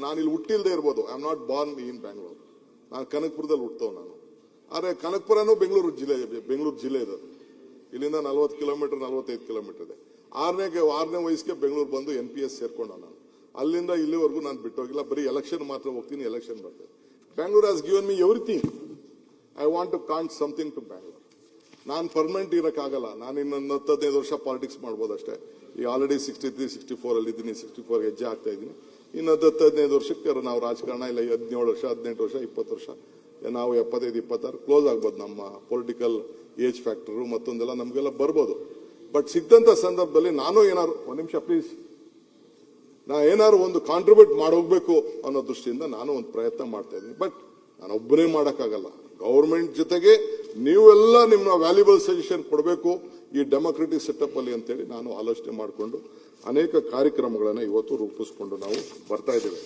ನಾನು ಇಲ್ಲಿ ಹುಟ್ಟಿಲ್ದೇ ಇರ್ಬೋದು. I am not born in Bangalore. ನಾನು ಕನಕಪುರದಲ್ಲಿ ಹುಟ್ಟವ್ ನಾನು. ಆದರೆ ಕನಕಪುರನೂ ಬೆಂಗಳೂರು ಜಿಲ್ಲೆ ಇದೆ. ಇಲ್ಲಿಂದ 40 ಕಿಲೋಮೀಟರ್ 45 ಕಿಲೋಮೀಟರ್ ಇದೆ. ಆರನೇ ವಯಸ್ಸಿಗೆ ಬೆಂಗಳೂರು ಬಂದು NPS ಸೇರ್ಕೊಂಡ ನಾನು. ಅಲ್ಲಿಂದ ಇಲ್ಲಿವರೆಗೂ ನಾನು ಬಿಟ್ಟೋಗಿಲ್ಲ. ಬರೀ ಎಲೆಕ್ಷನ್ ಮಾತ್ರ ಹೋಗ್ತೀನಿ, ಎಲೆಕ್ಷನ್ ಬರ್ತದೆ. Bangalore has given me everything. I want to can't something to Bangalore. ನಾನು ಪರ್ಮನೆಂಟ್ ಇರೋಕ್ಕಾಗಲ್ಲ. ನಾನು ಇನ್ನೊಂದು 10-15 ವರ್ಷ ಪಾಲಿಟಿಕ್ಸ್ ಮಾಡ್ಬೋದಷ್ಟೇ. ಈಗ ಆಲ್ರೆಡಿ 63, 64 ಅಲ್ಲಿ ಇದ್ದೀನಿ. 64 ಹೆಜ್ಜೆ ಆಗ್ತಾ ಇದ್ದೀನಿ. ಇನ್ನು 10-15 ವರ್ಷಕ್ಕೆ ನಾವು ರಾಜಕಾರಣ ಇಲ್ಲ. 17 ವರ್ಷ 18 ವರ್ಷ 20 ವರ್ಷ ನಾವು 75-26 ಕ್ಲೋಸ್ ಆಗ್ಬೋದು. ನಮ್ಮ ಪೊಲಿಟಿಕಲ್ ಏಜ್ ಫ್ಯಾಕ್ಟರು ಮತ್ತೊಂದೆಲ್ಲ ನಮಗೆಲ್ಲ ಬರ್ಬೋದು. ಬಟ್ ಸಿಕ್ಕಂತ ಸಂದರ್ಭದಲ್ಲಿ ನಾನು ಏನಾದ್ರು ಒಂದು ನಿಮಿಷ ಪ್ಲೀಸ್, ನಾ ಏನಾದ್ರು ಒಂದು ಕಾಂಟ್ರಿಬ್ಯೂಟ್ ಮಾಡೋಗ್ಬೇಕು ಅನ್ನೋ ದೃಷ್ಟಿಯಿಂದ ನಾನು ಒಂದು ಪ್ರಯತ್ನ ಮಾಡ್ತಾ ಇದ್ದೀನಿ. ಬಟ್ ನಾನು ಒಬ್ಬನೇ ಮಾಡೋಕ್ಕಾಗಲ್ಲ. ಗವರ್ಮೆಂಟ್ ಜೊತೆಗೆ ನೀವೆಲ್ಲ ನಿಮ್ಮ ವ್ಯಾಲ್ಯೂಬಲ್ ಸಜೆಷನ್ ಕೊಡಬೇಕು ಈ ಡೆಮೋಕ್ರೆಟಿಕ್ ಸೆಟಪ್ ಅಲ್ಲಿ ಅಂತೇಳಿ ನಾನು ಆಲೋಚನೆ ಮಾಡಿಕೊಂಡು ಅನೇಕ ಕಾರ್ಯಕ್ರಮಗಳನ್ನು ಇವತ್ತು ರೂಪಿಸಿಕೊಂಡು ನಾವು ಬರ್ತಾ ಇದ್ದೇವೆ.